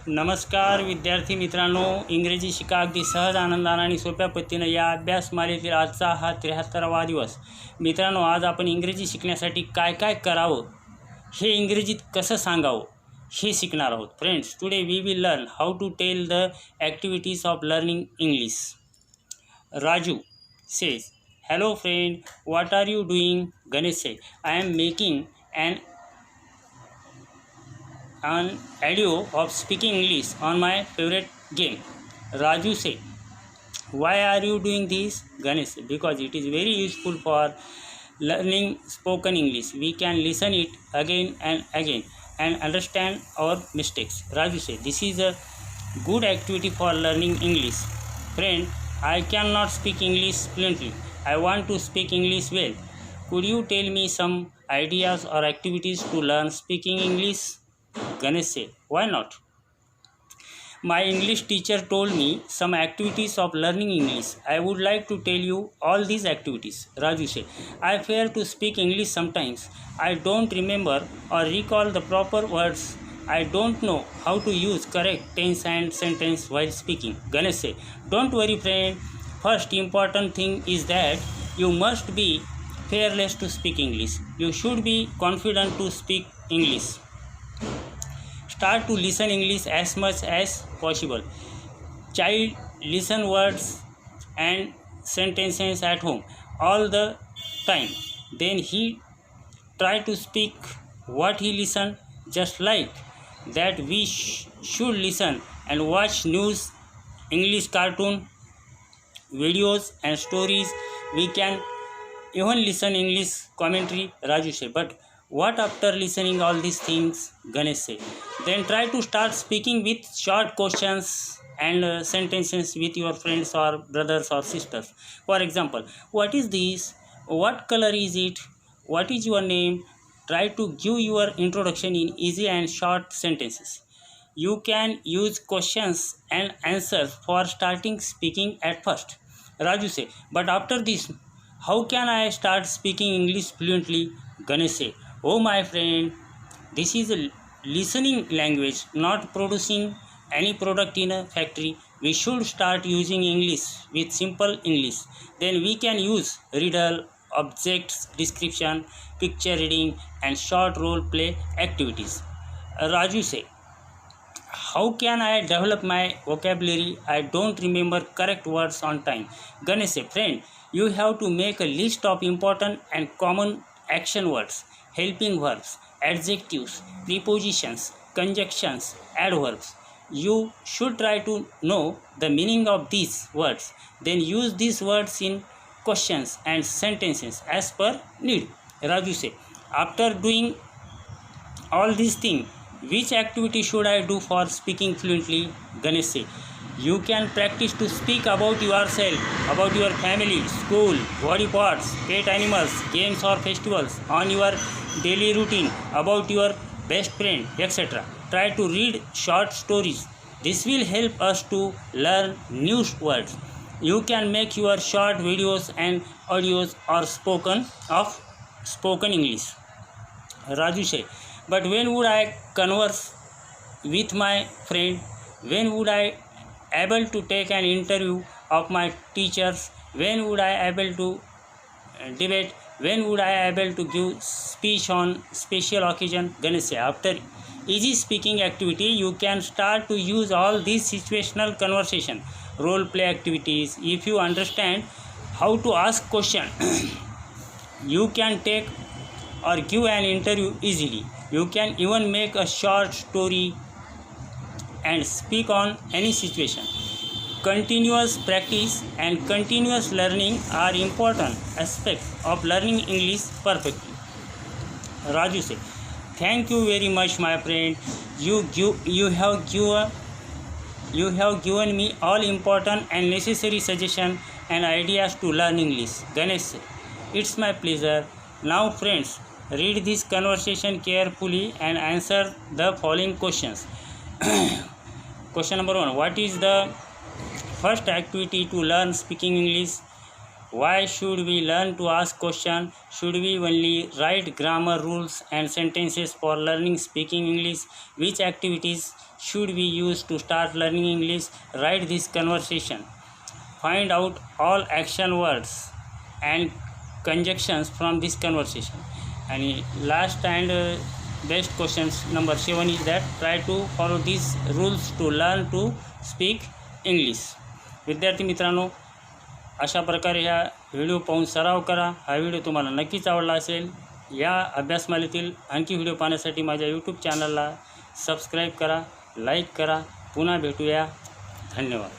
नमस्कार विद्यार्थी मित्रांनो, इंग्रजी शिका अगदी सहज आनंदाने आणि सोप्या पद्धतीनं या अभ्यासमालेतील आजचा हा 73वा दिवस. मित्रांनो, आज आपण इंग्रजी शिकण्यासाठी काय काय करावं, हे इंग्रजीत कसं सांगावं हे शिकणार आहोत. Friends, today we will learn how to tell the activities of learning English. Raju says, hello friend, what are you doing? Ganesh say, I am making an audio of speaking English on my favorite game. Raju say, why are you doing this? Ganesh, because it is very useful for learning spoken English. We can listen it again and again and understand our mistakes. Raju say, this is a good activity for learning English. Friend, I cannot speak English fluently. I want to speak English well. Could you tell me some ideas or activities to learn speaking English? Ganesh said, why not? My English teacher told me some activities of learning English. I would like to tell you all these activities. Raju said, I fear to speak English sometimes. I don't remember or recall the proper words. I don't know how to use correct tense and sentence while speaking. Ganesh said, don't worry friend. First important thing is that you must be fearless to speak English. You should be confident to speak English. Start to listen English as much as possible. Child listen words and sentences at home all the time. Then he try to speak what he listen. Just like that we should listen and watch news, English cartoon, videos and stories. We can even listen English commentary. Raju said, but what after listening all these things? Ganesh said, then try to start speaking with short questions and sentences with your friends or brothers or sisters. For example, what is this? What color is it? What is your name? Try to give your introduction in easy and short sentences. You can use questions and answers for starting speaking at first. Raju said, but after this, how can I start speaking English fluently? Ganesh said, oh my friend, this is a listening language, not producing any product in a factory. We should start using English with simple English. Then we can use riddle, objects description, picture reading and short role play activities. Raju say, how can I develop my vocabulary? I don't remember correct words on time. Ganesh say, friend, you have to make a list of important and common action words, helping verbs, adjectives, prepositions, conjunctions, adverbs. You should try to know the meaning of these words. Then use these words in questions and sentences as per need. Raju say, after doing all these things, which activity should I do for speaking fluently? Ganesh say, you can practice to speak about yourself, about your family, school, body parts, pet animals, games or festivals, on your daily routine, about your best friend, etc. Try to read short stories. This will help us to learn new words. You can make your short videos and audios or spoken English. Raju say, but when would I converse with my friend? When would I able to take an interview of my teachers? When would I able to debate? When would I able to give speech on special occasion? Ganesh say, after easy speaking activity, you can start to use all these situational conversation, role play activities. If you understand how to ask question, you can take or give an interview easily. You can even make a short story and speak on any situation. Continuous practice and continuous learning are important aspects of learning English perfectly. Raju said, thank you very much my friend. You have given me all important and necessary suggestions and ideas to learn English. Ganesh said, it's my pleasure. Now friends, read this conversation carefully and answer the following questions. Question number 1. What is the first activity to learn speaking English? Why should we learn to ask questions? Should we only write grammar rules and sentences for learning speaking English? Which activities should we use to start learning English? Write this conversation. Find out all action words and conjunctions from this conversation. And last and best questions number 7 is that try to follow these rules to learn to speak English. विद्यार्थी मित्रांनो, अशा प्रकारे ह्या video पाहून सराव करा. हा video तुम्हाला नक्कीच आवडला असेल. या अभ्यासमालेतील आणखी व्हिडिओ पाहण्यासाठी माझ्या यूट्यूब चॅनलला सबस्क्राईब करा, लाईक करा. पुन्हा भेटूया. धन्यवाद.